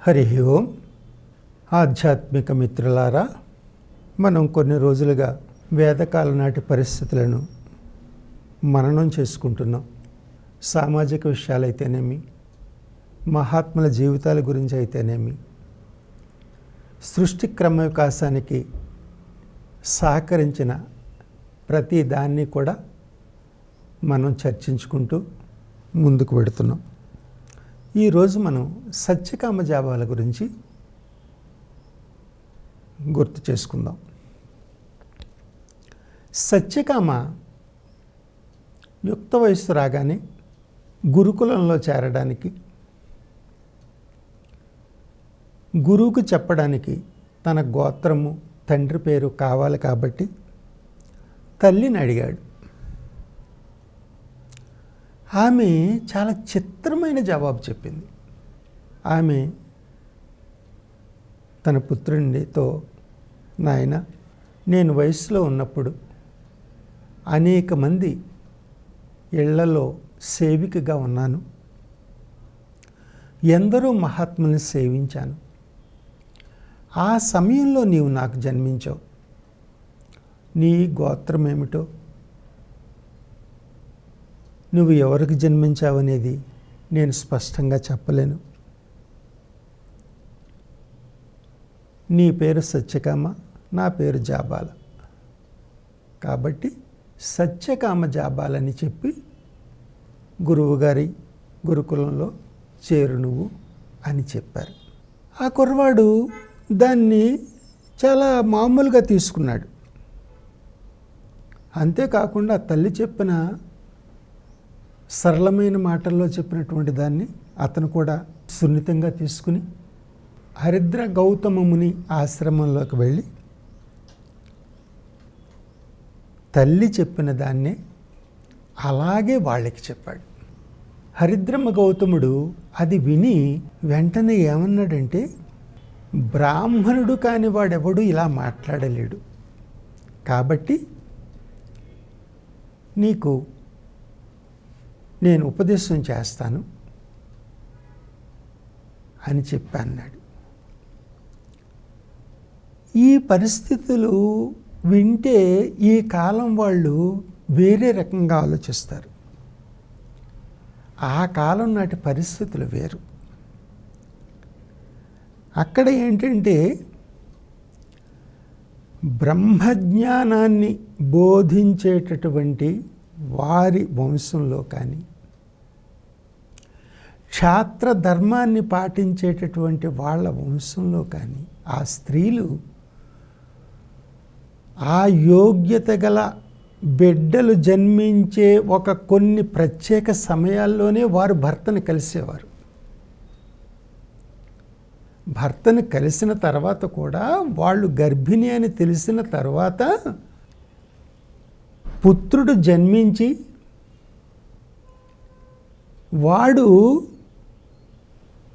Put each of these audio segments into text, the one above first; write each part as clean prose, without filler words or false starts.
హరి ఓం. ఆధ్యాత్మిక మిత్రులారా, మనం కొన్ని రోజులుగా వేదకాల నాటి పరిస్థితులను మననం చేసుకుంటున్నాం. సామాజిక విషయాలైతేనేమి, మహాత్ముల జీవితాల గురించి అయితేనేమి, సృష్టి క్రమ వికాసానికి సహకరించిన ప్రతి దాన్ని కూడా మనం చర్చించుకుంటూ ముందుకు వెడుతున్నాం. ఈరోజు మనం సత్యకామ జాబాల గురించి గుర్తు చేసుకుందాం. సత్యకామ యుక్త వయస్సు రాగానే గురుకులంలో చేరడానికి, గురువుకు చెప్పడానికి తన గోత్రము, తండ్రి పేరు కావాలి కాబట్టి తల్లిని అడిగాడు. ఆమె చాలా చిత్రమైన జవాబు చెప్పింది. ఆమె తన పుత్రునితో, నాయన, నేను వయసులో ఉన్నప్పుడు అనేక మంది ఇళ్లలో సేవికగా ఉన్నాను. ఎందరో మహాత్ముల్ని సేవించాను. ఆ సమయంలో నీవు నాకు జన్మించావు. నీ గోత్రం ఏమిటో, నువ్వు ఎవరికి జన్మించావనేది నేను స్పష్టంగా చెప్పలేను. నీ పేరు సత్యకామ, నా పేరు జాబాల. కాబట్టి సత్యకామ జాబాలని చెప్పి గురువుగారి గురుకులంలో చేరు నువ్వు అని చెప్పారు. ఆ కుర్రవాడు దాన్ని చాలా మామూలుగా తీసుకున్నాడు. అంతేకాకుండా తల్లి చెప్పిన సరళమైన మాటల్లో చెప్పినటువంటి దాన్ని అతను కూడా సున్నితంగా తీసుకుని హరిద్ర గౌతమ ముని ఆశ్రమంలోకి వెళ్ళి తల్లి చెప్పిన దాన్నే అలాగే వాళ్ళకి చెప్పాడు. హరిద్రమ గౌతముడు అది విని వెంటనే ఏమన్నాడంటే, బ్రాహ్మణుడు కాని వాడెవడు ఇలా మాట్లాడలేడు, కాబట్టి నీకు నేను ఉపదేశం చేస్తాను అని చెప్పి అన్నాడు. ఈ పరిస్థితులు వింటే ఈ కాలం వాళ్ళు వేరే రకంగా ఆలోచిస్తారు. ఆ కాలం నాటి పరిస్థితులు వేరు. అక్కడ ఏంటంటే, బ్రహ్మజ్ఞానాన్ని బోధించేటటువంటి వారి వంశంలో కానీ, క్షాత్ర ధర్మాన్ని పాటించేటటువంటి వాళ్ళ వంశంలో కానీ ఆ స్త్రీలు ఆ యోగ్యత గల బిడ్డలు జన్మించే ఒక కొన్ని ప్రత్యేక సమయాల్లోనే వారు భర్తను కలిసేవారు. భర్తను కలిసిన తర్వాత కూడా వాళ్ళు గర్భిణి అని తెలిసిన తర్వాత పుత్రుడు జన్మించి వాడు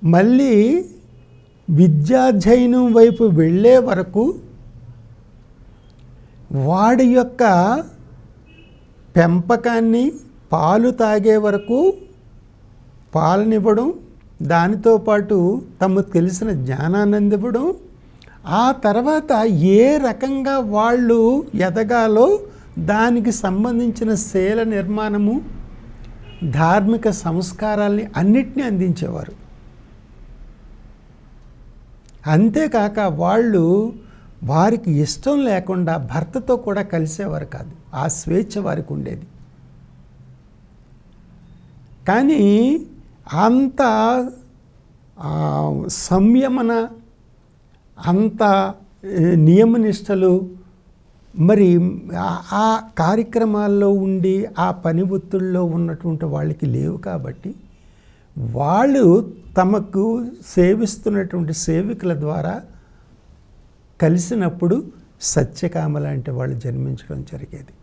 మళ్ళీ విద్యాధ్యయనం వైపు వెళ్ళే వరకు వాడి యొక్క పెంపకాన్ని, పాలు తాగే వరకు పాలనివ్వడం, దానితో పాటు తమకు తెలిసిన జ్ఞానాన్ని అందివ్వడం, ఆ తర్వాత ఏ రకంగా వాళ్ళు ఎదగాలో దానికి సంబంధించిన శీల నిర్మాణము, ధార్మిక సంస్కారాల్ని అన్నిటినీ అందించేవారు. అంతేకాక వాళ్ళు వారికి ఇష్టం లేకుండా భర్తతో కూడా కలిసేవారు కాదు. ఆ స్వేచ్ఛ వారికి ఉండేది. కానీ అంత సంయమన, అంత నియమనిష్టలు మరి ఆ కార్యక్రమాల్లో ఉండి ఆ పని ఒత్తిడిలో ఉన్నటువంటి వాళ్ళకి లేవు. కాబట్టి వాళ్ళు తమకు సేవిస్తున్నటువంటి సేవికుల ద్వారా కలిసినప్పుడు సత్యకామ లాంటి వాళ్ళు జన్మించడం జరిగేది.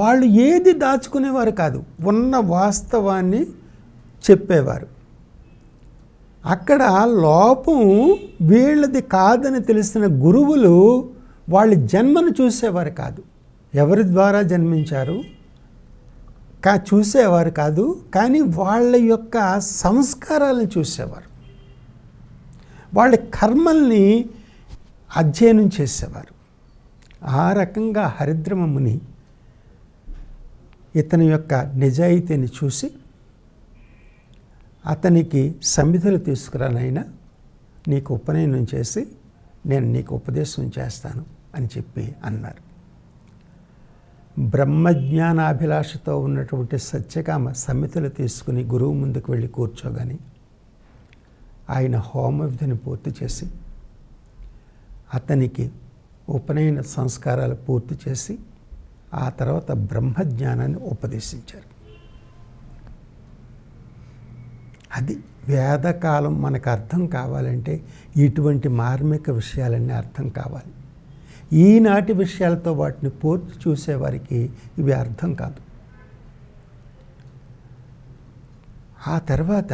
వాళ్ళు ఏది దాచుకునేవారు కాదు, ఉన్న వాస్తవాన్ని చెప్పేవారు. అక్కడ లోపం వీళ్ళది కాదని తెలిసిన గురువులు వాళ్ళ జన్మను చూసేవారు కాదు. ఎవరి ద్వారా జన్మించారు, చూసేవారు కాదు, కానీ వాళ్ళ యొక్క సంస్కారాలను చూసేవారు, వాళ్ళ కర్మల్ని అధ్యయనం చేసేవారు. ఆ రకంగా హరిద్రమ ముని ఇతని యొక్క నిజాయితీని చూసి అతనికి సమిధులు తీసుకురానైనా నీకు ఉపనయనం చేసి నేను నీకు ఉపదేశం చేస్తాను అని చెప్పి అన్నారు. బ్రహ్మజ్ఞానాభిలాషతో ఉన్నటువంటి సత్యకామ సమితులు తీసుకుని గురువు ముందుకు వెళ్ళి కూర్చోగాని ఆయన హోమ విధిని పూర్తి చేసి అతనికి ఉపనయన సంస్కారాలు పూర్తి చేసి ఆ తర్వాత బ్రహ్మజ్ఞానాన్ని ఉపదేశించారు. అది వేదకాలం మనకు అర్థం కావాలంటే ఇటువంటి మార్మిక విషయాలన్నీ అర్థం కావాలి. ఈనాటి విషయాలతో వాటిని పూర్తి చూసేవారికి ఇవి అర్థం కాదు. ఆ తర్వాత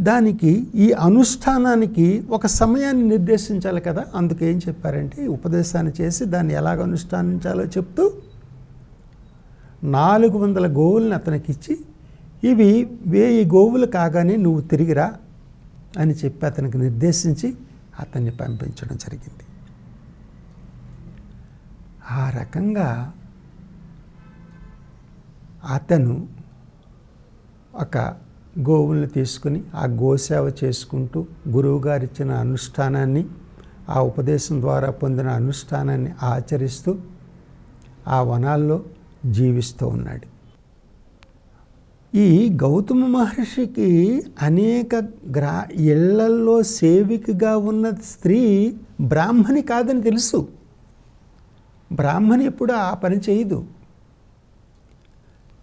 దానికి ఈ అనుష్ఠానానికి ఒక సమయాన్ని నిర్దేశించాలి కదా. అందుకు ఏం చెప్పారంటే ఉపదేశాన్ని చేసి దాన్ని ఎలాగ అనుష్ఠానించాలో చెప్తూ 400 గోవులను అతనికి ఇచ్చి ఇవి 1000 గోవులు కాగానే నువ్వు తిరిగిరా అని చెప్పి అతనికి నిర్దేశించి అతన్ని పంపించడం జరిగింది. ఆ రకంగా అతను ఒక గోవుల్ని తీసుకుని ఆ గోసేవ చేసుకుంటూ గురువుగారు ఇచ్చిన అనుష్ఠానాన్ని, ఆ ఉపదేశం ద్వారా పొందిన అనుష్ఠానాన్ని ఆచరిస్తూ ఆ వనాల్లో జీవిస్తూ ఉన్నాడు. ఈ గౌతమ మహర్షికి అనేక ఇళ్లల్లో సేవికగా ఉన్న స్త్రీ బ్రాహ్మణి కాదని తెలుసు. బ్రాహ్మణి ఎప్పుడు ఆ పని చేయదు.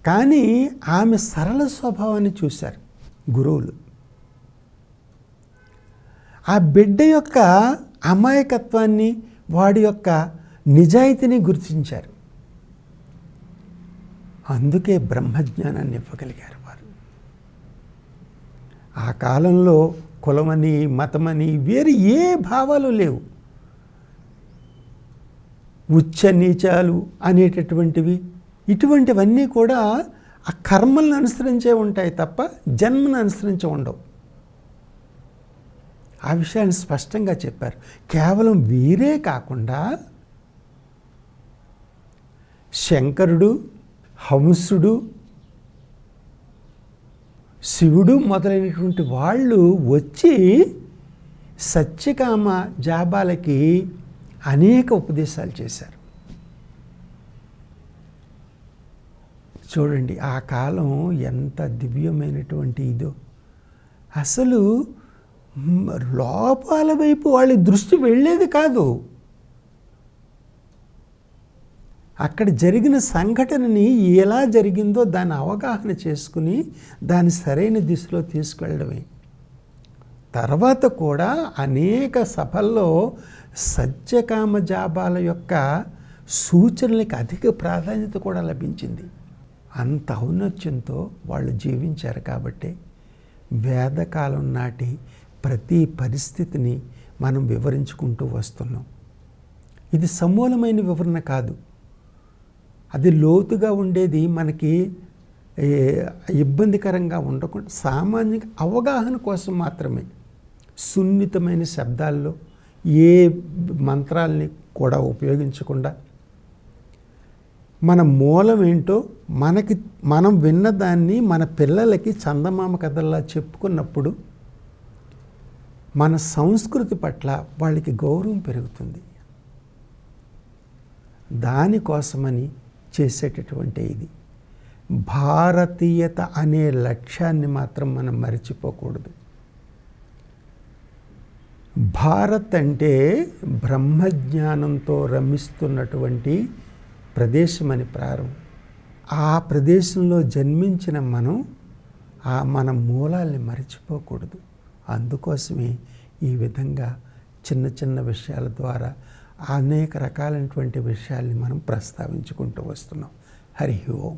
కానీ ఆమె సరళ స్వభావాన్ని చూశారు గురువులు. ఆ బిడ్డ యొక్క అమాయకత్వాన్ని, వాడి యొక్క నిజాయితీని గుర్తించారు. అందుకే బ్రహ్మజ్ఞానాన్ని ఇవ్వగలిగారు వారు. ఆ కాలంలో కులమని, మతమని వేరు ఏ భావాలు లేవు. ఉచ్చ నీచాలు అనేటటువంటివి ఇటువంటివన్నీ కూడా ఆ కర్మలను అనుసరించే ఉంటాయి తప్ప జన్మను అనుసరించి ఉండవు. ఆ విషయాన్ని స్పష్టంగా చెప్పారు. కేవలం వీరే కాకుండా శంకరుడు, హంసుడు, శివుడు మొదలైనటువంటి వాళ్ళు వచ్చి సత్యకామ జాబాలకి అనేక ఉపదేశాలు చేశారు. చూడండి ఆ కాలం ఎంత దివ్యమైనటువంటి ఇదో. అసలు లోపాల వైపు వాళ్ళ దృష్టి వెళ్ళేది కాదు. అక్కడ జరిగిన సంఘటనని ఎలా జరిగిందో దాన్ని అవగాహన చేసుకుని దాన్ని సరైన దిశలో తీసుకెళ్ళడమే. తర్వాత కూడా అనేక సభల్లో సత్యకామ జాబాల యొక్క సూచనలకు అధిక ప్రాధాన్యత కూడా లభించింది. అంత ఔన్నత్యంతో వాళ్ళు జీవించారు కాబట్టి వేదకాలం నాటి ప్రతి పరిస్థితిని మనం వివరించుకుంటూ వస్తున్నాం. ఇది సమూలమైన వివరణ కాదు, అది లోతుగా ఉండేది. మనకి ఇబ్బందికరంగా ఉండకుండా సామాన్య అవగాహన కోసం మాత్రమే సున్నితమైన శబ్దాల్లో ఏ మంత్రాల్ని కూడా ఉపయోగించకుండా మన మూలం ఏంటో మనం విన్నదాన్ని మన పిల్లలకి చందమామ కథల్లా చెప్పుకున్నప్పుడు మన సంస్కృతి పట్ల వాళ్ళకి గౌరవం పెరుగుతుంది. దానికోసమని చేసేటటువంటి ఇది భారతీయత అనే లక్ష్యాన్ని మాత్రం మనం మర్చిపోకూడదు. భారత్ అంటే బ్రహ్మజ్ఞానంతో రమిస్తున్నటువంటి ప్రదేశమని ప్రారంభం. ఆ ప్రదేశంలో జన్మించిన మన మూలాల్ని మర్చిపోకూడదు. అందుకోసమే ఈ విధంగా చిన్న చిన్న విషయాల ద్వారా అనేక రకాలైనటువంటి విషయాల్ని మనం ప్రస్తావించుకుంటూ వస్తున్నాం. హరి ఓం.